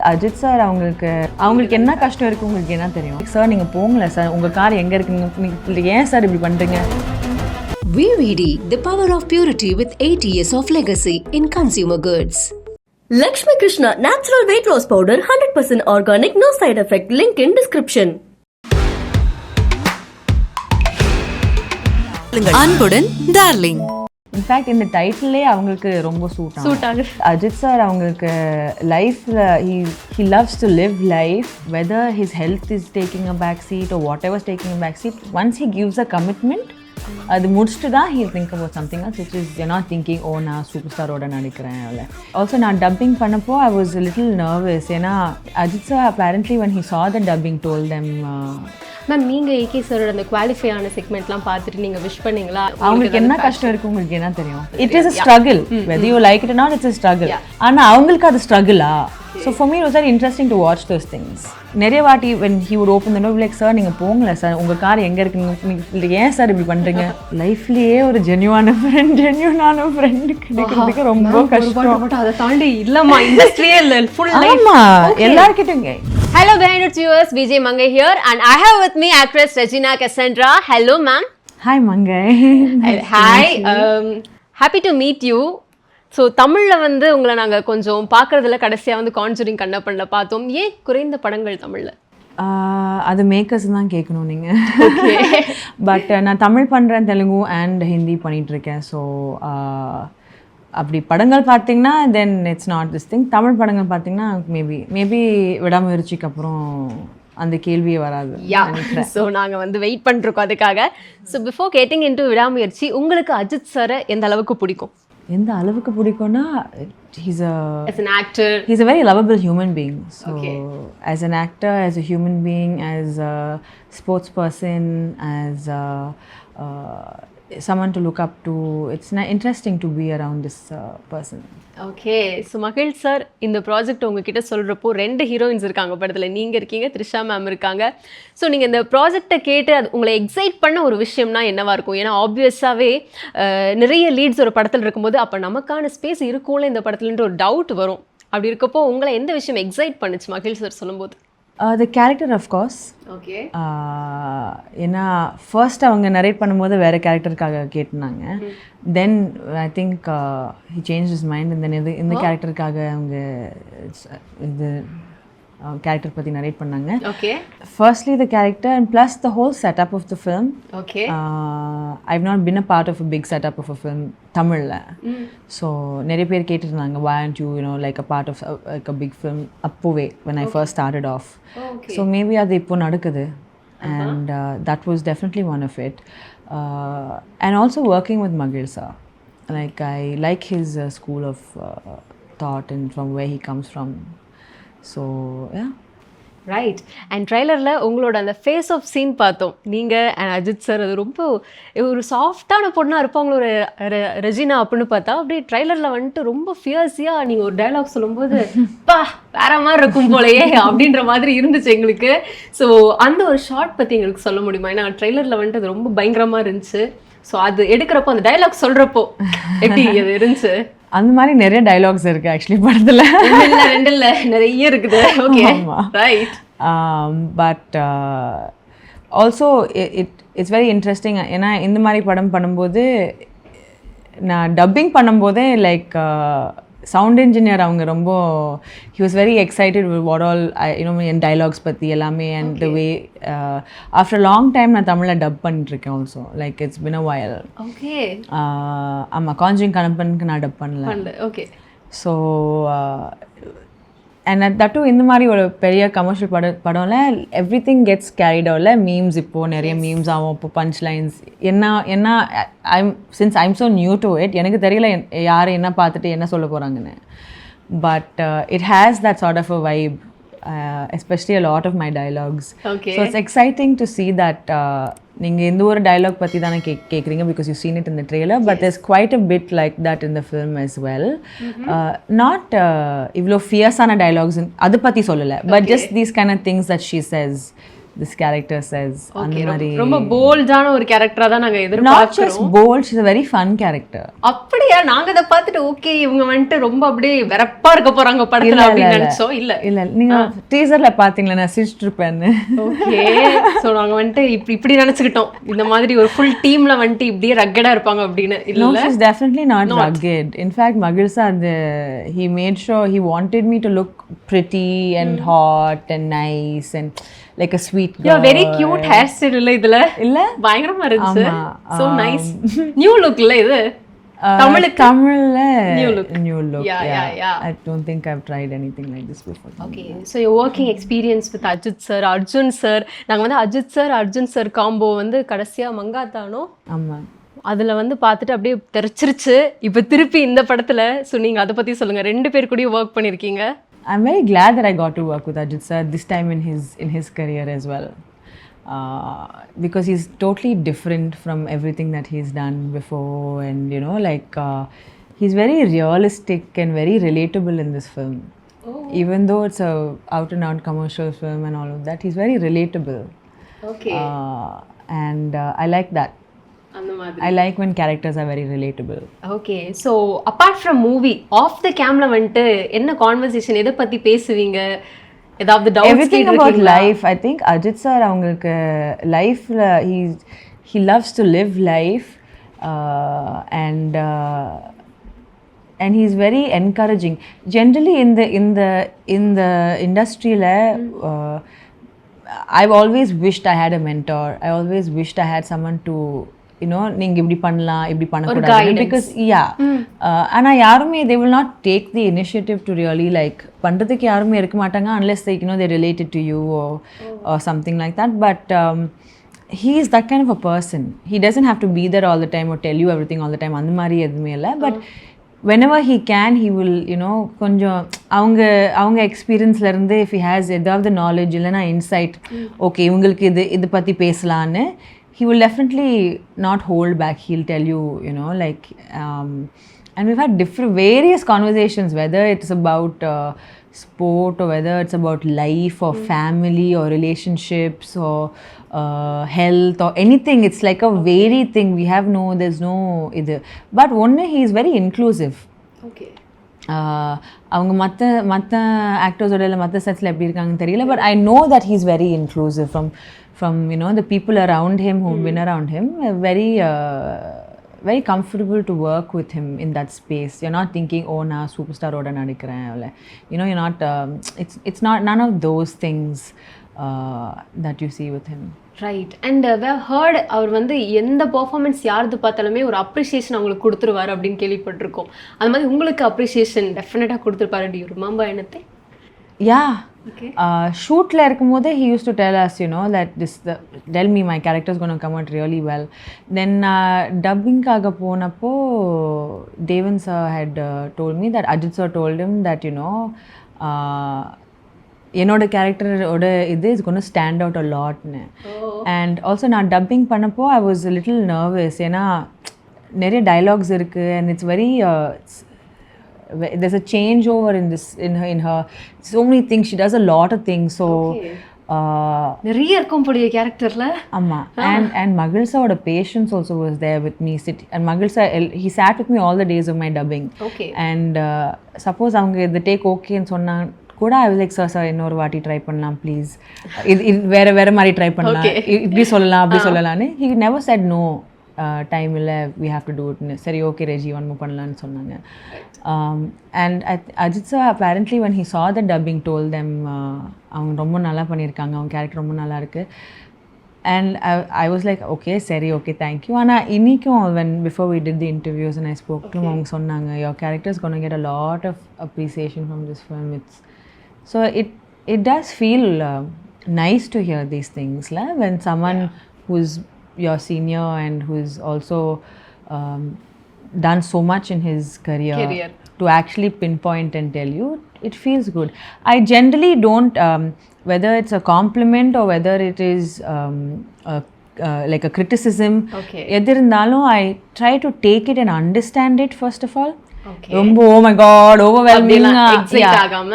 Ajith sir அவங்களுக்கு என்ன கஷ்டம் இருக்குது உங்களுக்கு என்ன தெரியும் சார்? நீங்கள் போங்களே சார், உங்கள் கார் எங்கே இருக்குங்க, ஏன் சார் இப்படி பண்ணுறீங்க? VVD, the power of purity with 80 years of legacy in consumer goods. Lakshmi Krishna natural weight loss powder 100% organic, no side effect. Link in description. அன்புடன் டார்லிங். இன்ஃபேக்ட் இந்த டைட்டிலே அவங்களுக்கு ரொம்ப சூட் ஆகுது. அஜித் சார் அவங்களுக்கு லைஃப்பில் he loves to live life, whether his health is taking a back seat or whatever is taking a back seat. Once he gives a commitment, அது முடிச்சுட்டு தான் he'll think about something else, which is you're not thinking, oh நான் super ஸ்டாரோட நடிக்கிறேன். Also நான் dubbing பண்ணப்போ I was a little nervous. ஏன்னா Ajith sir apparently when he saw the dubbing told them ma'am நீங்கள் AK சாரோட அந்த குவாலிஃபை ஆன செக்மெண்ட்லாம் பார்த்துட்டு நீங்கள் விஷ் பண்ணீங்களா? அவங்களுக்கு என்ன கஷ்டம் இருக்குது உங்களுக்கு என்ன தெரியும்? It is a struggle, whether you like it or not, it's a struggle. ஆனால் அவங்களுக்கு அது ஸ்ட்ரகிளா? So for me it was very interesting to watch those things. நிறைய வாட்டி when he would open the door, like sir நீங்கள் போங்களே sir, உங்கள் car எங்கே இருக்குங்க, ஏன் சார் இப்படி பண்ணுறீங்க? லைஃப்லேயே ஒரு ஜென்யூனான ஃப்ரெண்டு கிடைக்கிறதுக்கு ரொம்ப கஷ்டம். அதை தாண்டி இல்லைம்மா இண்டஸ்ட்ரியே இல்லை, ஃபுல் ஆமாம் எல்லாருக்கிட்டையும். Hello Behindwoods viewers, VJ Mangai here and I have with me actress Regina Cassandra. Hello ma'am. Hi Mangai. Hi, happy to meet you. So தமிழில் வந்து உங்களை நாங்கள் கொஞ்சம் பார்க்குறதுல கடைசியாக வந்து கான்ஜூரிங் கண்ணப்பன்ல பார்த்தோம். ஏன் குறைந்த படங்கள் தமிழில்? அது மேக்கர்ஸ் தான் கேட்கணும் நீங்கள். பட் நான் தமிழ் பண்ணுறேன், தெலுங்கு அண்ட் ஹிந்தி பண்ணிகிட்ருக்கேன். ஸோ அப்படி படங்கள் பார்த்தீங்கன்னா then it's not this thing. Tamil படங்கள் பார்த்தீங்கன்னா மேபி விடாமுயற்சிக்கு அப்புறம் அந்த கேள்வியே வராது. ஸோ நாங்கள் வந்து வெயிட் பண்ணிருக்கோம் அதுக்காக. ஸோ பிஃபோர் கெட்டிங் இன்டு விடாமுயற்சி, உங்களுக்கு அஜித் சாரை எந்த அளவுக்கு பிடிக்கும்? எந்த அளவுக்கு பிடிக்கும்னா, he's an actor, he's a very lovable human being. So as an actor, as a human being, as a sports person, as someone to look up to, it's interesting to be around this person. Okay. So மகிழ் sir, இந்த project உங்ககிட்ட சொல்கிறப்போ 2 heroines இருக்காங்க படத்தில். நீங்கள் இருக்கீங்க, Trisha ma'am இருக்காங்க. So நீங்கள் இந்த ப்ராஜெக்டை கேட்டு அது உங்களை எக்ஸைட் பண்ண ஒரு விஷயம்னா என்னவாக இருக்கும்? ஏன்னா ஆப்வியஸாகவே நிறைய லீட்ஸ் ஒரு படத்தில் இருக்கும்போது அப்போ நமக்கான ஸ்பேஸ் இருக்கும்ல இந்த படத்துலன்ற ஒரு டவுட் வரும். அப்படி இருக்கப்போ உங்களை எந்த விஷயம் எக்ஸைட் பண்ணுச்சு மகிழ் சார் சொல்லும்போது? The character of course. Okay. ஏன்னா ஃபர்ஸ்ட் அவங்க நரேட் பண்ணும்போது வேறு கேரக்டருக்காக கேட்டிருந்தாங்க. Then I think he changed his mind and then இந்த கேரக்டருக்காக அவங்க இது கேரக்டர் பற்றி நரேட் பண்ணாங்க. Okay. Firstly the character and plus the whole setup of the film. Okay. I've not been a part of a big setup of a film தமிழில். So நிறைய பேர் கேட்டுருந்தாங்க, why aren't you like a part of like a big film அப்போவே when I first started off. So maybe அது இப்போ நடக்குது. And that was definitely one of it. And also working with Magil sir. Like I like his school of thought and from where he comes from. So yeah. Right. And ட்ரைலரில் உங்களோட அந்த face of scene பார்த்தோம். நீங்கள் and Ajith sir அது ரொம்ப ஒரு சாஃப்டான பொண்ணாக இருப்பாங்க ஒரு ரெஜினா அப்படின்னு பார்த்தா, அப்படியே ட்ரைலரில் வந்துட்டு ரொம்ப ஃபியர்ஸியாக நீங்கள் ஒரு டைலாக் சொல்லும்போது பா வேற மாதிரி இருக்கும் போலையே அப்படின்ற மாதிரி இருந்துச்சு எங்களுக்கு. ஸோ அந்த ஒரு ஷார்ட் பற்றி எங்களுக்கு சொல்ல முடியுமா? ஏன்னா ட்ரைலரில் வந்துட்டு அது ரொம்ப பயங்கரமாக இருந்துச்சு. ஸோ அது எடுக்கிறப்போ அந்த டைலாக் சொல்கிறப்போ எப்படி அது இருந்துச்சு? அந்த மாதிரி நிறைய டைலாக்ஸ் இருக்குது ஆக்சுவலி படத்தில். 2 இல்லை நிறைய இருக்குது. Okay right. But also it's very interesting. ஏன்னா இந்த மாதிரி படம் பண்ணும்போது நான் டப்பிங் பண்ணும்போதே லைக் சவுண்ட் இன்ஜினியர் அவங்க ரொம்ப he was very excited with what all N dialogues பற்றி எல்லாமே and the way after a long time நான் தமிழில் டப் பண்ணிட்டுருக்கேன் also. Like it's been a while. Okay. ஆமாம், கான்ஜூரிங் கண்ணப்பனுக்கு நான் டப் பண்ணல. ஓகே. ஸோ அண்ட் தட்டும் இந்த மாதிரி ஒரு பெரிய கமர்ஷியல் படம்ல எவ்ரி திங் கெட்ஸ் கேரிட் ஆகல. மீம்ஸ் இப்போது நிறைய மீம்ஸ் ஆகும். இப்போ பஞ்ச் லைன்ஸ் என்ன I'm so new to it, எனக்கு தெரியல யார் என்ன பார்த்துட்டு என்ன சொல்ல போகிறாங்கன்னு. But it has that sort of a vibe, especially a lot of my dialogues. Okay. So it's exciting to see that நீங்கள் எந்த ஒரு டைலாக் பற்றி தானே கேட்குறீங்க because you've seen it in the trailer, but there's quite a bit like that in the film as well. Not இவ்வளோ ஃபியர்ஸான dialogues அது பற்றி சொல்லலை, but just these kind of things that she says this character says. Okay, ரொம்ப போல்டான ஒரு கேரக்டரா தான் நாங்க Not எதிர்பார்க்கிறோம். just bold, she's a very fun character. அப்படியா? நாங்க அத பார்த்துட்டு ஓகே இவங்க வந்துட்டு ரொம்ப அப்படியே வெறப்பா இருக்க போறாங்க படத்துல அப்படின்னு நினைச்சோம். இல்ல நீங்க டீசர்ல பாத்தீங்களா நான் சிரிச்சிட்டு இருப்பேன்னு. ஓகே, சோ நாங்க வந்துட்டு இப்படி நினைச்சுக்கிட்டோம் இந்த மாதிரி ஒரு ஃபுல் டீம்ல வந்துட்டு இப்படியே ரக்கடா இருப்பாங்க அப்படின்னு. இல்ல, No, she's definitely not rugged. In fact, Magilsa, he made sure he wanted me to look pretty and hot and nice and like a sweet girl. Yeah, very cute hairstyle இல்ல இதுல. இல்ல பயங்கரமா இருந்துச்சு. So nice. New look இல்ல இது. தமிழ்ல new look. Yeah. I don't think I've tried anything like this before. Okay, so your working experience with Ajith sir, Arjun sir. நாங்க வந்து Ajith sir, Arjun sir combo வந்து கடைசியா மங்காத்தானோ. ஆமா. அதுல வந்து பார்த்துட்டு அப்படியே தெரிச்சிருச்சு. இப்போ திருப்பி இந்த படத்துல ஸோ நீங்க அதை பத்தி சொல்லுங்க. 2 பேர் கூடயும் ஒர்க் பண்ணிருக்கீங்க. I'm very glad that I got to work with Ajith sir this time in his career as well, because he's totally different from everything that he's done before, and you know, like he's very realistic and very relatable in this film. Even though it's a out and out commercial film and all of that, he's very relatable. Okay. And I like that. I like when characters are very relatable. Okay, so apart from movie, off the camera வந்துட்டு என்ன conversation எதை பத்தி பேசுவீங்க? ஏதாவது doubts Everything about life. I think Ajith sir அவங்களுக்கு லைஃப்ல he loves to live life, and he's very encouraging. Generally in the industry I've always wished I had a mentor. I always wished I had someone to, you know, நீங்க இப்படி பண்ணலாம் இப்படி பண்ணக்கூடாது, because ஆனா யாருமே they will not take the initiative to really like பண்றதுக்கு யாருமே இருக்க மாட்டாங்க unless they, you know, they related to you or something like that. But he is that kind of a person. He doesn't have to be there all the time or tell you everything all the time. அந்த மாதிரி எதுவுமே இல்லை. But whenever he can, he will, you know, கொஞ்சம் அவங்க எக்ஸ்பீரியன்ஸ்ல இருந்து if he has ஏதாவது knowledge இல்லைன்னா insight, okay இவங்களுக்கு இது பத்தி பேசலான்னு, he will definitely not hold back. He'll tell you, you know, like and we've had various conversations, whether it's about sport or whether it's about life or family or relationships or health or anything. It's like a varied thing. There's no either. But one, he is very inclusive. Okay. அவங்க மற்ற ஆக்டர்ஸோட இல்லை மற்ற செட்ஸில் எப்படி இருக்காங்கன்னு தெரியல, but I know that he is very inclusive from you know the people around him who've been around him, very comfortable to work with him in that space. You're not thinking, oh na superstar oda nadikren, you know, you're not it's not none of those things that you see with him. Right. And we have heard அவர் வந்து எந்த performance யாரது பார்த்தாலுமே ஒரு appreciation அவங்களுக்கு கொடுத்துருவாரு அப்படின்னு கேள்விப்பட்டிருக்கோம். அது மாதிரி உங்களுக்கு அப்ரிசியேஷன் டெஃபினட்டாக கொடுத்துருப்பாரு. Do you remember anything? Yeah. Okay. ஷூட்டில் இருக்கும்போது he used to tell us, you know, that tell me my character is going to come out really well. Then dubbingகாக போனப்போ Devan sir had told me that Ajith sir told him that, you know, என்னோட கேரக்டரோட is going to stand out a lot. And also நான் dubbing பண்ணப்போ I was a little nervous, ஏன்னா நிறைய dialogues இருக்கு and it's very there's a changeover in her so many things. She does a lot of things, so நிறைய இருக்கும் போடிய கேரக்டர்ல. ஆமா. and Magilsaவோட patience also was there with me. And Magilsa, he sat with me all the days of my dubbing. Okay. And suppose அவங்க the take okay ன்னு சொன்னா கூட I was like, sir இன்னொரு வாட்டி ட்ரை பண்ணலாம் ப்ளீஸ், இது வேற மாதிரி ட்ரை பண்ணலாம், இப்படி சொல்லலாம் அப்படி சொல்லலான்னு. he never said no, time இல்லை, we have to do it. சரி ஓகே ரெஜி ஒன்மோ பண்ணலான்னு சொன்னாங்க. And Ajith sir apparently when he saw the dubbing told them அவங்க ரொம்ப நல்லா பண்ணியிருக்காங்க, அவங்க கேரக்டர் ரொம்ப நல்லா இருக்கு. And I was like, okay சரி okay thank you. ஆனால் இன்றைக்கும் before we did the interviews and I spoke to him, அவங்க சொன்னாங்க your character is going to get a lot of appreciation from this film. So it does feel nice to hear these things when someone who's your senior and who's also done so much in his career to actually pinpoint and tell you, it feels good. I generally don't, whether it's a compliment or whether it is like a criticism, எது இருந்தாலும் I try to take it and understand it first of all. ரொம்ப oh my god overwhelming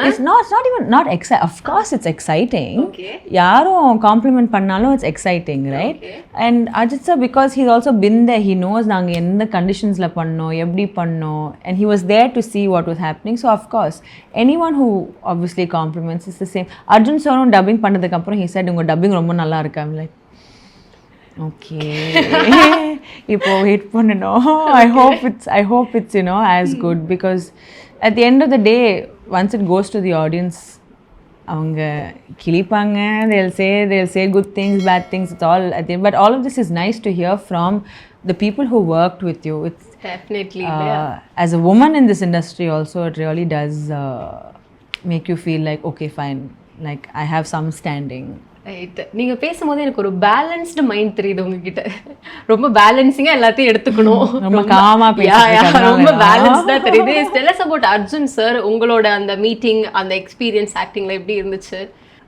it's not even not of course it's exciting யாரும் compliment பண்ணாலும் it's exciting right and Ajith sir because he's also been there he knows நாங்க எந்த கண்டிஷன்ஸ்ல பண்ணோம் எப்படி பண்ணோம் and he was there to see what was happening so of course anyone who obviously compliments is the same Arjun sir dubbing பண்ணதுக்கு அப்புறம் he said உங்க dubbing ரொம்ப நல்லா இருக்கு I'm like okay இப்போ வெயிட் பண்ணணும் I hope it's you know as good because at the end of the day once it goes to the audience அவங்க கிளிப்பாங்க they'll say good things bad things it's all at the end but all of this is nice to hear from the people who worked with you it's definitely as a woman in this industry also it really does make you feel like okay fine like I have some standing right நீங்கள் பேசும்போது எனக்கு ஒரு balanced mind தெரியுது உங்ககிட்ட ரொம்ப பேலன்சிங்காக எல்லாத்தையும் எடுத்துக்கணும் ரொம்ப காமா ரொம்ப பேலன்ஸ்டாக தெரியுது tell us about Arjun sir உங்களோட அந்த மீட்டிங் அந்த எக்ஸ்பீரியன்ஸ் ஆக்டிங்கில் எப்படி இருந்துச்சு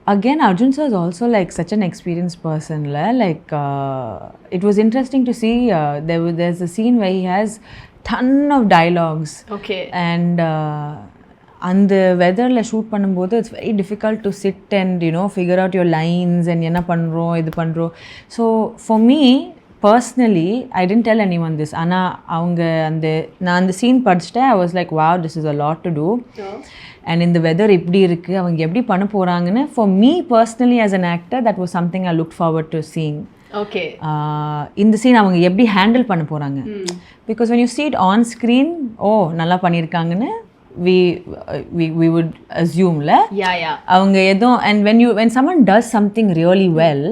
Again, Arjun sir is also like such an experienced person. Like it was interesting to see there's a scene where he has ton of dialogues. Okay. And அந்த வெதரில் shoot பண்ணும்போது it's very difficult to sit and you know figure out your lines and என்ன பண்ணுறோம் இது பண்ணுறோம் so for me personally I didn't tell anyone this ஆனால் அவங்க நான் அந்த சீன் படிச்சுட்டேன் I was like wow this is a lot to do and இந்த வெதர் எப்படி இருக்குது அவங்க எப்படி பண்ண போகிறாங்கன்னு for me personally as an actor that was something I look forward to seeing okay இந்த சீன் அவங்க எப்படி ஹேண்டில் பண்ண போகிறாங்க because when you see it on screen நல்லா பண்ணியிருக்காங்கன்னு we would assume அவங்க எதுவும் and when someone does something really well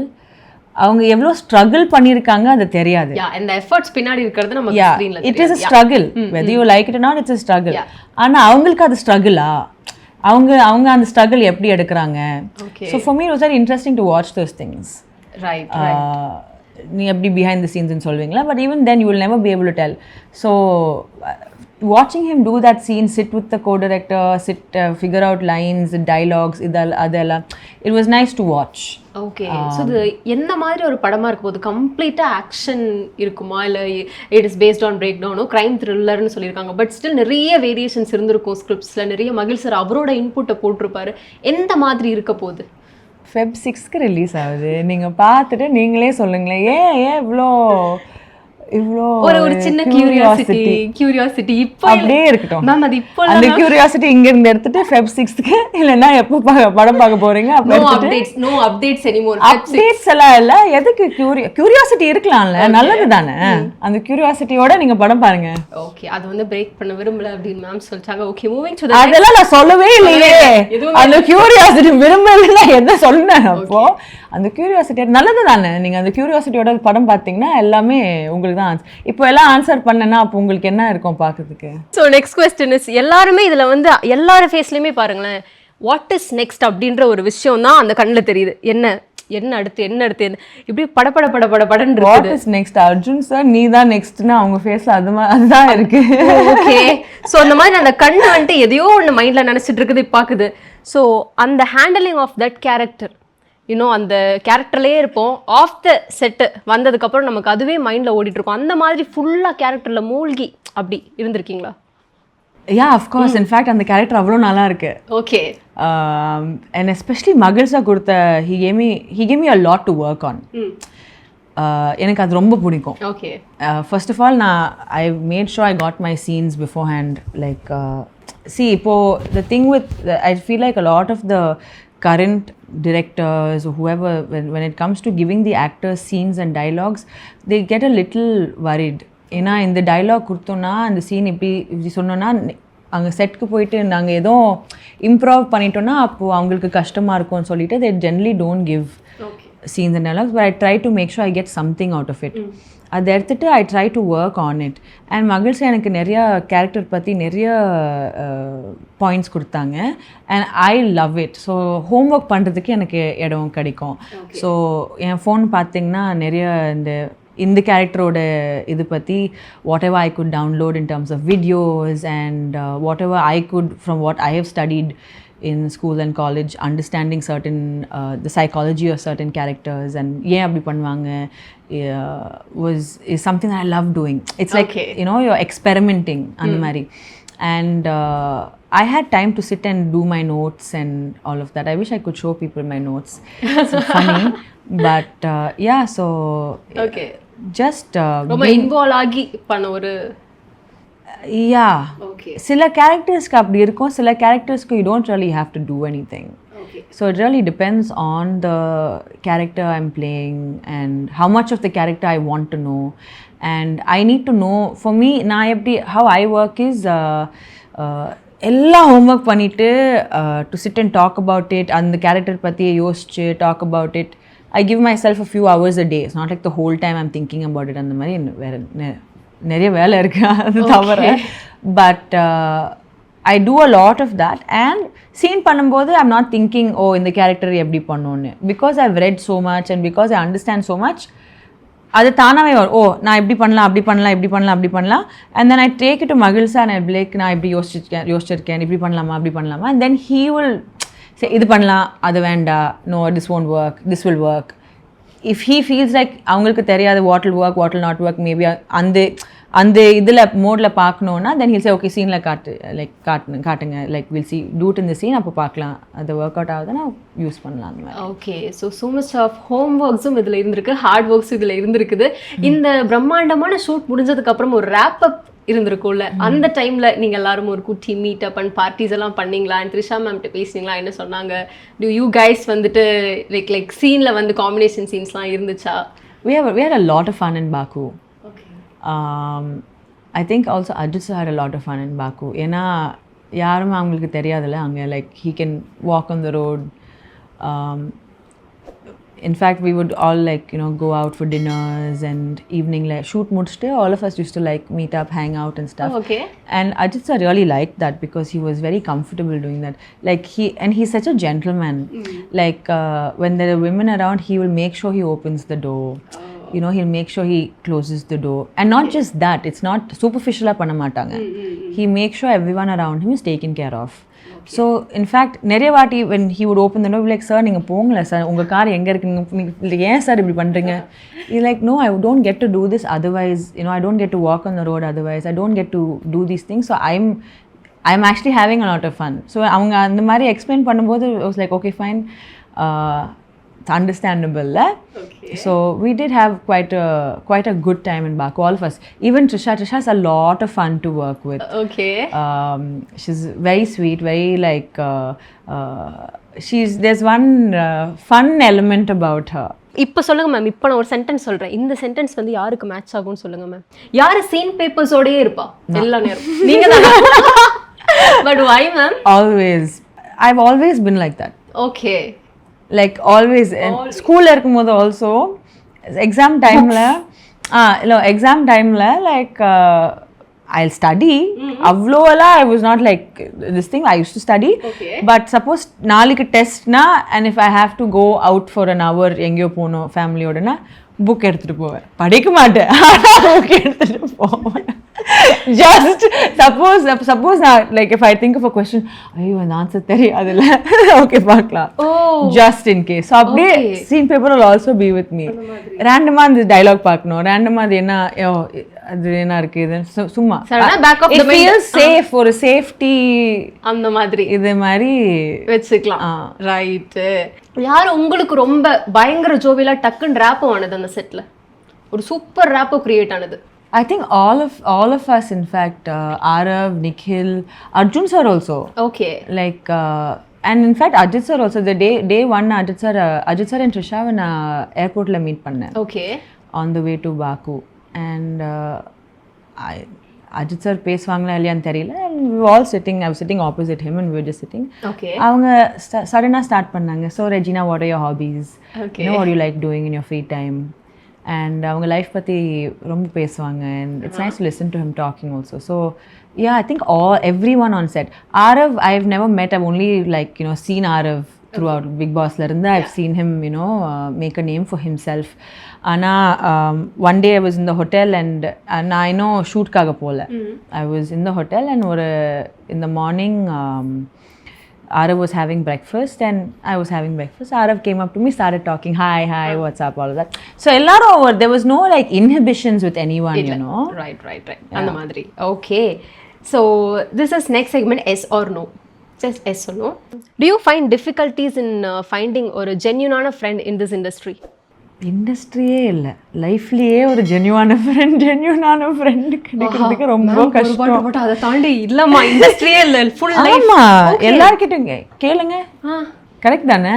அவங்க எவ்வளோ ஸ்ட்ரகிள் பண்ணியிருக்காங்க அது தெரியாது அந்த எஃபர்ட்ஸ் பின்னாடி இருக்கிறது நமக்கு ஸ்க்ரீன்ல தெரியும் it is a struggle whether you like it or not it's a struggle ஆனா அவங்களுக்கு அது ஸ்ட்ரகிளா அவங்க அந்த ஸ்ட்ரகிள் எப்படி எடுக்கிறாங்க so for me it was very interesting to watch those things right நீ எப்படி behind the scenes ன்னு சொல்வீங்களா but even then you will never be able to tell so watching him do that scene sit with the co-director figure out lines dialogues adella it was nice to watch okay so இது என்ன மாதிரி ஒரு படமா இருக்க போகுது கம்ப்ளீட்டா action இருக்குமா இல்ல it is based on break டவுனோ கிரைம் த்ரில்லர்னு சொல்லியிருக்காங்க பட் ஸ்டில் நிறைய வேரியேஷன்ஸ் இருந்திருக்கும் ஸ்கிரிப்ட்ஸ்ல நிறைய மகிழ் சார் அவரோட இன்புட்டை போட்டிருப்பாரு எந்த மாதிரி இருக்க போகுது Feb 6க்கு ரிலீஸ் ஆகுது நீங்கள் பார்த்துட்டு நீங்களே சொல்லுங்களேன் ஏன் இவ்வளோ ஒரு சின்ன கியூரியாசிட்டி இப்போ அப்படியே இருக்கட்டும் மேம் அது இப்போ அந்த கியூரியாசிட்டி இங்க இருந்து எடுத்துட்டு Feb 6க்கு இல்லைன்னா எப்போ படம் பார்க்க போறீங்க நோ அப்டேட்ஸ் எனிமோர் அப்டேட்ஸ் எல்லாம் இல்ல எதுக்கு கியூரியாசிட்டி இருக்கலாம்ல நல்லது தானே அந்த கியூரியாசிட்டியோட நீங்க படம் பாருங்க ஓகே அது வந்து பிரேக் பண்ண விரும்பல அப்படின்னு மேம் சொல்லிட்டாங்க ஓகே மூவிங் டு அதெல்லாம் நான் சொல்லவே இல்லையே அந்த கியூரியாசிட்டி விரும்பல என்ன சொன்னேன் அப்போ அந்த கியூரியாசிட்டி நல்லது தானே நீங்க அந்த கியூரியாசிட்டியோட படம் பார்த்தீங்கன்னா எல்லாமே உங்களுக்கு தான் இப்போ எல்லாம் ஆன்சர் பண்ணனா அப்போ உங்களுக்கு என்ன இருக்கும் பார்க்கிறதுக்கு ஸோ நெக்ஸ்ட் கொஸ்டின் இஸ் எல்லாருமே இதில் வந்து எல்லார ஃபேஸ்லையுமே பாருங்களேன் வாட் இஸ் நெக்ஸ்ட் அப்படின்ற ஒரு விஷயம் தான் அந்த கண்ணில் தெரியுது என்ன அடுத்து இப்படி படன்னு what is next Arjun sir நீ தான் நெக்ஸ்ட்னா அவங்க ஃபேஸ்ல அதுதான் இருக்கு ஓகே ஸோ அந்த மாதிரி அந்த கண்ணு வந்துட்டு எதையோ ஒன்று மைண்டில் நினச்சிட்டு இருக்குது பார்க்குது ஸோ அந்த ஹேண்டலிங் ஆஃப் தட் கேரக்டர் இன்னும் அந்த கேரக்டர்லேயே இருப்போம் ஆஃப் த செட்டு வந்ததுக்கப்புறம் நமக்கு அதுவே மைண்டில் ஓடிட்டுருக்கோம் அந்த மாதிரி ஃபுல்லாக கேரக்டரில் மூழ்கி அப்படி இருந்திருக்கீங்களா of course in fact அந்த கேரக்டர் அவ்வளோ நல்லா இருக்கு ஓகே and especially மகிழ்சா கொடுத்த he gave me a lot to work on எனக்கு அது ரொம்ப பிடிக்கும் okay first of all I made sure I got my scenes beforehand like see இப்போ the thing with I feel like a lot of the current directors or whoever when it comes to giving the actors scenes and dialogues they get a little worried ஏன்னா இந்த dialogue கொடுத்தோன்னா அந்த scene இப்படி சொன்னோன்னா அங்கே செட்டுக்கு போயிட்டு நாங்கள் ஏதோ இம்ப்ரூவ் பண்ணிட்டோன்னா அப்போது அவங்களுக்கு கஷ்டமாக இருக்கும்னு சொல்லிட்டு they generally don't give scenes and dialogues but I try to make sure I get something out of it அதை எடுத்துகிட்டு I try to work on it and மகிழ்ச்சி எனக்கு நிறையா கேரக்டர் பற்றி நிறைய பாயிண்ட்ஸ் கொடுத்தாங்க and I love it so homework பண்ணுறதுக்கு எனக்கு இடம் கிடைக்கும் ஸோ என் ஃபோன் பார்த்திங்கன்னா நிறைய இந்த கேரக்டரோட இது பற்றி whatever I could download in terms of videos and whatever I could from what I have studied in school and college understanding certain the psychology of certain characters and ஏன் அப்படி பண்ணுவாங்க is something that I love doing it's like you know you're experimenting அந்த மாதிரி and I had time to sit and do my notes and all of that. I wish I could show people my notes. It's funny, but yeah, so okay just ரொம்ப involve ஆகி பண்ண ஒரு yeah, okay சில கேரக்டர்ஸ்க்கு அப்படி இருக்கும், சில கேரக்டர்ஸ்க்கு you don't really have to do anything. Okay So it really depends on the character I'm playing and how much of the character I want to know. And I need to know, for me, how I work is எல்லா homework பண்ணிவிட்டு to sit and talk about it, அந்த character பற்றி யோசிச்சு talk about it. I give myself a few hours a day. It's not like the whole time I'm thinking about it. அந்த மாதிரி வேறு நிறைய வேலை இருக்குது அது தவிர. But I do a lot of that, and scene பண்ணும்போது I'm not thinking இந்த கேரக்டர் எப்படி பண்ணோன்னு, because I've read so much and because I understand so much. அது தானாகவே வரும், நான் இப்படி பண்ணலாம் அப்படி பண்ணலாம் இப்படி பண்ணலாம் அப்படி பண்ணலாம், and then I take it to மகிழ்சா and I'll be like, நான் இப்படி யோசிச்சிருக்கேன் இப்படி பண்ணலாமா அப்படி பண்ணலாமா, and then he will say இது பண்ணலாம் அது வேண்டாம், no this won't work, this will work. If he feels like அவங்களுக்கு தெரியாது what will work what will not work, maybe அந்த இதில் மோடில் பார்க்கணுன்னா, then he'll say okay சீனில் காட்டுங்க, like we'll see, do it in the scene, அப்போ பார்க்கலாம் அது ஒர்க் அவுட் ஆகுதுன்னா யூஸ் பண்ணலாம் அந்த மாதிரி. Okay, so much of home ஒர்க்ஸும் இதில் இருந்திருக்கு, ஹார்ட் ஒர்க்ஸும் இதில் இருந்திருக்குது. இந்த பிரம்மாண்டமான ஷூட் முடிஞ்சதுக்கப்புறம் ஒரு ரேப் அப் இருந்திருக்கும்ல, அந்த டைமில் நீங்கள் எல்லாரும் ஒரு குட்டி மீட் அப் அண்ட் பார்ட்டிஸ் எல்லாம் பண்ணீங்களா? அண்ட் த்ரிஷா மேம்கிட்ட பேசினீங்களா? என்ன சொன்னாங்க? டு யூ கைஸ் வந்துட்டு லைக் சீனில் வந்து காம்பினேஷன் சீன்ஸ்லாம் இருந்துச்சா? We had a lot of fun in Baku. I think also Ajith had a lot of fun in Baku. ஏன்னா யாருமே அவங்களுக்கு தெரியாதுல்ல அங்கே, like he can walk on the road. In fact, we would all like go out for dinners and evening like shoot முடிச்சிட்டு all of us used to like meet up, hang out and stuff. Okay. And Ajith sir really liked that because he was very comfortable doing that. Like he's such a gentleman. Like when there are women around, he will make sure he opens the door. He'll make sure he closes the door. And not just that, it's not superficial panna matanga. He makes sure everyone around him is taken care of. So in fact நிறைய வாட்டி when he would open the door, like sir நீங்க போங்கல sir, உங்க car எங்க இருக்கு, நீங்க ஏன் sir இப்படி பண்றீங்க? He's like no, I don't get to do this otherwise, I don't get to walk on the road otherwise, I don't get to do these things, so I'm actually having a lot of fun. So அவங்க அந்த மாதிரி explain பண்ணும்போது I was like okay fine, it's understandable. Okay. So we did have quite a good time in Baku, all of us. Even Trisha has a lot of fun to work with. Okay. She's very sweet, very like there's one fun element about her. இப்போ சொல்லுங்க ma'am, இப்போ நான் ஒரு sentence சொல்றேன், இந்த sentence வந்து யாருக்கு match ஆகும்னு சொல்லுங்க மேம். யாரு சீன் பேப்பர்ஸோடயே இருப்பா எல்லா நேரம்? நீங்க தான். But why ma'am? I've always been like that. Okay. Like always. School இருக்கும்போது also exam timeல like I'll study. அவ்வளோலாம் I was not like this thing. I used to study. Okay. But suppose நாளைக்கு டெஸ்ட்னா, and if I have to go out for an hour எங்கேயோ போகணும் ஃபேமிலியோடனா, book எடுத்துகிட்டு போவேன். படிக்க மாட்டேன், book எடுத்துகிட்டு போவேன். Just suppose நான் like if I think of a question, ஐயோ அந்த ஆன்சர் தெரியாதுல்ல, ஓகே பார்க்கலாம், just in case. So அப்படியே scene paper will also be with me. ரேண்டமாக அந்த டைலாக் பார்க்கணும், ரேண்டமாக அது என்ன இருக்கு, இது சும்மா it feels safe, ஒரு சேஃப்டி அந்த மாதிரி இது மாதிரி வச்சுக்கலாம். ரைட்டு. யார் உங்களுக்கு ரொம்ப பயங்கர ஜோவியலா டக்குன்னு ரேப்போ ஆனது அந்த செட்ல, ஒரு சூப்பர் ரேப்போ கிரியேட் ஆனது? I think all of us, in fact, Arav, Nikhil, Arjun sir also. Okay. Like and in fact Ajith sir also, the day one Ajith sir and Trisha na airport la meet panna. Okay. On the way to Baku, and Ajith sir பேசுவாங்களா இல்லையான்னு தெரியல, and we were all sitting, I was sitting opposite him and we were just sitting. Okay. அவங்க suddenly start பண்ணாங்க, so Regina, what are your hobbies? Okay. What do you like doing in your free time? And அவங்க life பற்றி ரொம்ப பேசுவாங்க, and it's nice to listen to him talking also. So yeah, I think everyone on set. Arav I've never met, I've only like seen Arav throughout Big Boss la irundha. I've seen him make a name for himself. Ana one day I was in the hotel and I shoot kaga pola. I was in the hotel and in the morning Arav was having breakfast and I was having breakfast. Arav came up to me, started talking, hi, what's up, all of that. So there was no like inhibitions with anyone, Right. அந்த மாதிரி. Okay. So this is next segment, yes or no. Just yes or no. Do you find difficulties in finding or a genuine friend in this industry? இண்டஸ்ட்ரியே இல்லை, லைஃப்லேயே ஒரு ஜென்யூனான friend கிடைக்கிறதுக்கு ரொம்ப கஷ்டம். But அதை தாண்டி இல்லைம்மா இண்டஸ்ட்ரியே இல்லை, ஃபுல் லைஃப். எல்லார்கிட்டும் கேளுங்க, கரெக்ட் தானே?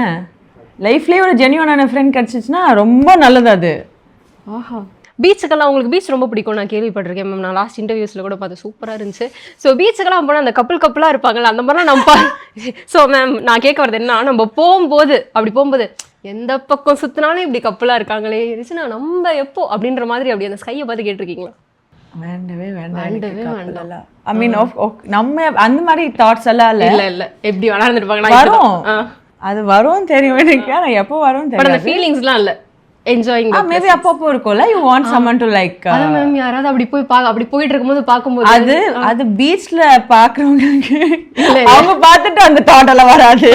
லைஃப்லேயே ஒரு ஜென்யூனான ஃப்ரெண்ட் கிடச்சிச்சுன்னா ரொம்ப நல்லது அது. ஆஹா, பீச்சுக்கெல்லாம் உங்களுக்கு பீச் ரொம்ப பிடிக்கும் நான் கேள்விப்பட்டிருக்கேன் மேம். நான் லாஸ்ட் இன்டர்வியூஸில் கூட பார்த்து சூப்பராக இருந்துச்சு. ஸோ பீச்சுக்கெல்லாம் போனால் அந்த கப்பலாக இருப்பாங்கல்ல, அந்த மாதிரிலாம் நம்ம ஸோ மேம் நான் கேட்க வரது என்ன, நம்ம போகும்போது எந்த பக்கம் சுற்றினாலும் இப்படி கப்பலாக இருக்காங்களே இருந்துச்சுன்னா நம்ம எப்போ அப்படின்ற மாதிரி அப்படி அந்த ஸ்கையை பார்த்து கேட்டிருக்கீங்களா? வேண்டவே வேண்டாம். ஐ மீன் நம்ம அந்த மாதிரி தாட்ஸ் எல்லாம் இல்லை. எப்படி விளாண்டுருப்பாங்க வரும், அது வரும் தெரியும் எனக்கு, ஆனால் எப்போ வரும் தெரியும். அந்த ஃபீலிங்ஸ்லாம் இல்லை, என்ஜாயிங். மேபி அப்பப்போ இருக்கும்ல, you want someone to like. அதான் மேம், யாராவது அப்படி போயிட்டு இருக்கும்போது பார்க்கும்போது அது பீச்ல பாக்குறவங்களுக்கு அவங்க பார்த்துட்டு அந்த தாட் எல்லாம் வராது.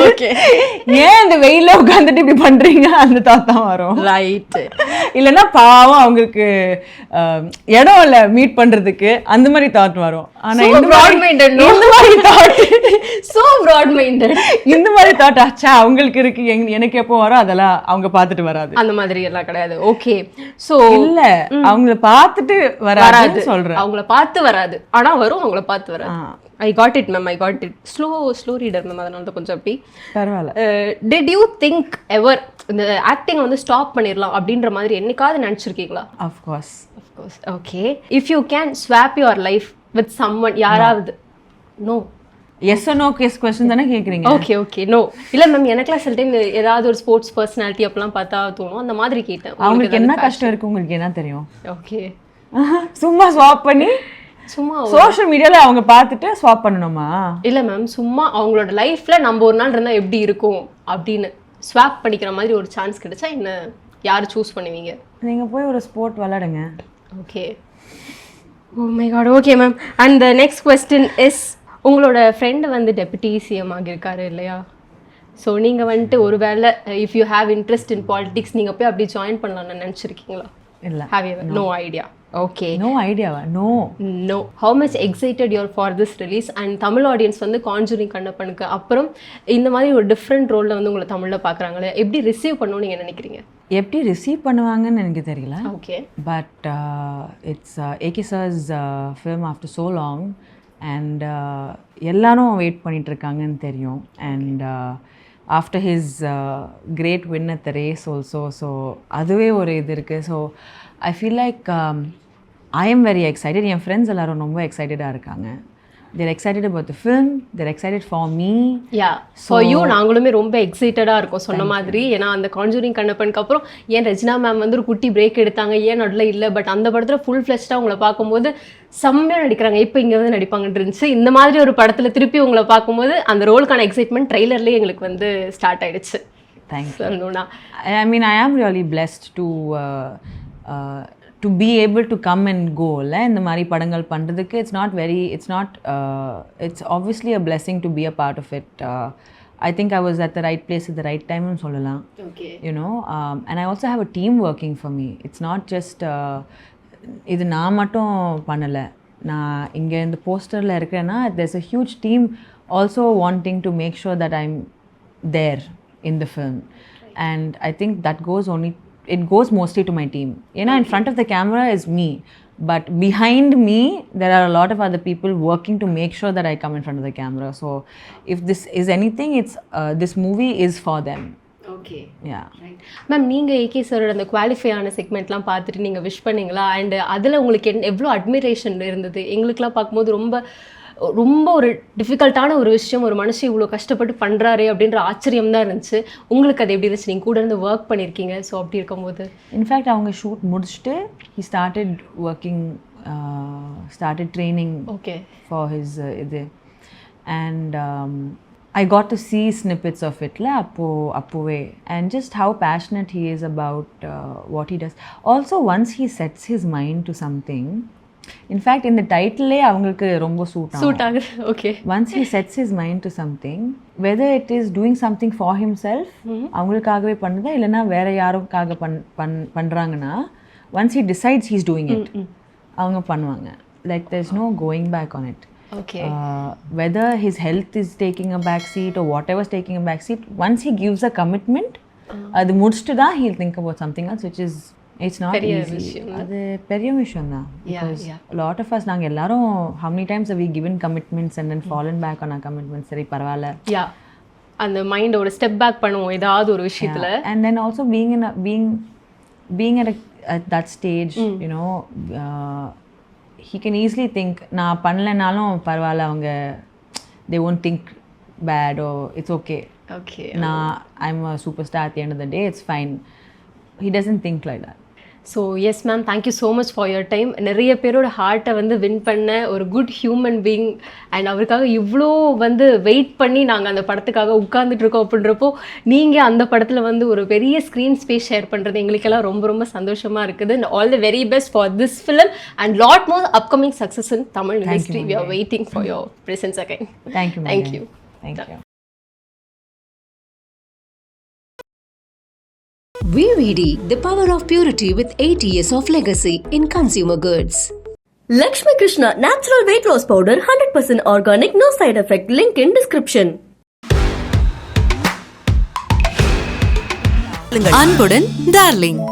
ஏன் இந்த வெயில உட்காந்துட்டு இப்படி பண்றீங்க, அந்த தாட் தான் வரும். ரைட். இல்லைன்னா பாவம் அவங்களுக்கு இடம் இல்லை மீட் பண்றதுக்கு, அந்த மாதிரி தாட் வரும். ஆனா இந்த மாதிரி தாட் ஆச்சா அவங்களுக்கு இருக்கு, எனக்கு எப்போ வரும் அதெல்லாம் அவங்க பார்த்துட்டு வராது. அந்த மாதிரி எல்லாம் கிடையாது. ஓகே, சோ இல்ல அவங்கள பார்த்துட்டு வராது சொல்றேன். அவங்கள பார்த்து வராது, ஆனா வரும், அவங்கள பார்த்து வராது. I got it ma'am, I got it. Slow reader ma'am, அதனால தான் கொஞ்சம் அப்படி. பரவாயில்ல. டிட் யூ திங்க் எவர் இந்த ஆக்டிங் வந்து ஸ்டாப் பண்ணிடலாம் அப்படின்ற மாதிரி என்னைக்காவது நினைச்சிருக்கீங்களா? Of course. Okay, if you can swap your life with someone, யாராவது? No. Yes or no question தானே கேக்குறீங்க? Okay no. இல்ல மேம், எனக்குலாம் சில டைம் ஏதாவது ஒரு ஸ்போர்ட்ஸ் பர்சனாலிட்டி அப்பெல்லாம் பார்த்தா தோணும், அந்த மாதிரி கேட்டேன். அவங்களுக்கு என்ன கஷ்டம் இருக்கு உங்களுக்கு என்ன தெரியும்? ஓகே, சும்மா ஸ்வாப் பண்ணி சும்மா சோஷியல் மீடியால அவங்க பார்த்துட்டு ஸ்வாப் பண்ணணுமா? இல்ல மேம், சும்மா அவங்களோட லைஃப்ல நம்ம ஒரு நாள் இருந்தா எப்படி இருக்கும் அப்படின்னு ஸ்வாப் பண்ணிக்கிற மாதிரி ஒரு சான்ஸ் கிடைச்சா என்ன யாரு சூஸ் பண்ணுவீங்க? நீங்க போய் ஒரு ஸ்போர்ட் விளையாடுங்க. Okay, oh my God. Okay ma'am, and the next question is, உங்களோட ஃப்ரெண்டு வந்து டெப்யூட்டி சிஎம் ஆகியிருக்காரு இல்லையா? ஸோ நீங்கள் வந்துட்டு ஒரு வேளை if you have interest in politics நீங்கள் போய் அப்படி ஜாயின் பண்ணலாம்னு நினச்சிருக்கீங்களா? இல்லை. Have you? No idea. Okay, no ஐடியாவா? No. How much excited you're for this release? And Tamil audience வந்து கான்ஜூரிங் கண்ணப்பனுக்கு அப்புறம் இந்த மாதிரி ஒரு டிஃப்ரெண்ட் ரோலில் வந்து உங்களை தமிழில் பார்க்குறாங்களே, எப்படி ரிசீவ் பண்ணணும்னு நீங்கள் நினைக்கிறீங்க? எப்படி ரிசீவ் பண்ணுவாங்கன்னு எனக்கு தெரியல. Okay, but it's AK sir's film after so long and எல்லாரும் வெயிட் பண்ணிகிட்ருக்காங்கன்னு தெரியும். And after his great win at the race also, so அதுவே ஒரு இது இருக்குது. So I feel like I am very excited. என் ஃப்ரெண்ட்ஸ் எல்லோரும் ரொம்ப எக்ஸைட்டடாக இருக்காங்க. They're excited about the film. They're excited for me. Yeah. For you, நாங்களுமே ரொம்ப எக்ஸைட்டடாக இருக்கோம் சொன்ன மாதிரி. ஏன்னா அந்த கான்ஜூரிங் கண்ணப்பனுக்கு அப்புறம் ஏன் ரெஜினா மேம் வந்து ஒரு குட்டி பிரேக் எடுத்தாங்க, ஏன் நடுவில் இல்லை, பட் அந்த படத்தில் ஃபுல் ஃப்ளெஷ்டாக உங்களை பார்க்கும்போது செம்மையாக நடிக்கிறாங்க, இப்போ இங்கே வந்து நடிப்பாங்கன்னு இருந்துச்சு. இந்த மாதிரி ஒரு படத்தில் திருப்பி உங்களை பார்க்கும்போது அந்த ரோலுக்கான எக்ஸைட்மெண்ட் ட்ரெய்லர்லேயே எங்களுக்கு வந்து ஸ்டார்ட் ஆகிடுச்சு. தேங்க்ஸ். சொல்லணும்னா I mean, I am really blessed to be able to come and go இந்த மாதிரி படங்கள் பண்ணுறதுக்கு. it's obviously a blessing to be a part of it. I think I was at the right place at the right time னு சொல்லலாம். Okay. You know, and I also have a team working for me. It's not just இது நான் மட்டும் பண்ணலை. நான் இங்கே இந்த போஸ்டரில் இருக்கிறேன்னா there's a huge team also wanting to make sure that I'm there in the film. And I think that it goes mostly to my team. In front of the camera is me, but behind me there are a lot of other people working to make sure that I come in front of the camera. So if this is anything, it's this movie is for them. Okay, yeah. Ma'am, நீங்கள் AK சாரோட அந்த qualify ஆன செக்மெண்ட்லாம் பார்த்துட்டு நீங்கள் wish பண்ணீங்களா? And அதில் உங்களுக்கு எவ்வளோ அட்மிரேஷன் இருந்தது? எங்களுக்குலாம் பார்க்கும்போது ரொம்ப ஒரு டிஃபிகல்ட்டான ஒரு விஷயம், ஒரு மனுஷன் இவ்வளோ கஷ்டப்பட்டு பண்ணுறாரு அப்படின்ற ஆச்சரியம் தான் இருந்துச்சு. உங்களுக்கு அது எப்படி இருந்துச்சு? நீங்கள் கூட இருந்து ஒர்க் பண்ணியிருக்கீங்க, ஸோ அப்படி இருக்கும்போது? இன்ஃபேக்ட் அவங்க ஷூட் முடிச்சுட்டு he started working, started training for his இது. And I got to see snippets of it அப்போவே, and just how passionate he is about what he does. Also, once he sets his mind to something, in fact in the title அவங்களுக்கு ரொம்ப suit ஆகுது. Okay, once he sets his mind to something, whether it is doing something for himself, அவங்களுக்காகவே பண்ணுதா இல்லைன்னா வேற யாருக்காக பண்றாங்கன்னா, once he decides he's doing it, அவங்க பண்ணுவாங்க. Like there's no going back on it. Okay. Whether his health is taking a back seat or whatever's taking a back seat, once he gives a commitment, அது முடிச்சிட்டு தான் he'll think about something else, which is it's not easy. அது பெரிய விஷயம் தான். Because a lot of us நாங்க எல்லாரும் how many times have we given commitments and then fallen back on our commitments? சரி பரவாயில்ல. Yeah. அந்த மைண்டோட ஸ்டெப் பேக் பண்ணுவோம் ஏதாவது ஒரு விஷயத்துல. And then also being at that stage, you know, he can easily think நான் பண்ணலனாலும் பரவாயில்ல, அவங்க they won't think bad or it's okay. Okay. I'm a superstar at the end of the day, it's fine. He doesn't think like that. So yes ma'am, thank you so much for your time. நிறைய பேரோட ஹார்ட்டை வந்து win பண்ண ஒரு good human being and அவருக்காக இவ்வளோ வந்து wait பண்ணி நாங்கள் அந்த படத்துக்காக உட்கார்ந்துட்டு இருக்கோம் அப்படின்றப்போ நீங்கள் அந்த படத்தில் வந்து ஒரு பெரிய ஸ்க்ரீன் ஸ்பேஸ் ஷேர் பண்ணுறது எங்களுக்கெல்லாம் ரொம்ப ரொம்ப சந்தோஷமாக இருக்குது. And all the very best for this film and lot more upcoming success in Tamil industry. We are waiting for your presence again. Thank you. VVD, the power of purity with 8 years of legacy in consumer goods. Lakshmi Krishna natural weight loss powder 100% organic no side effect link in description. அன்புடன் darling.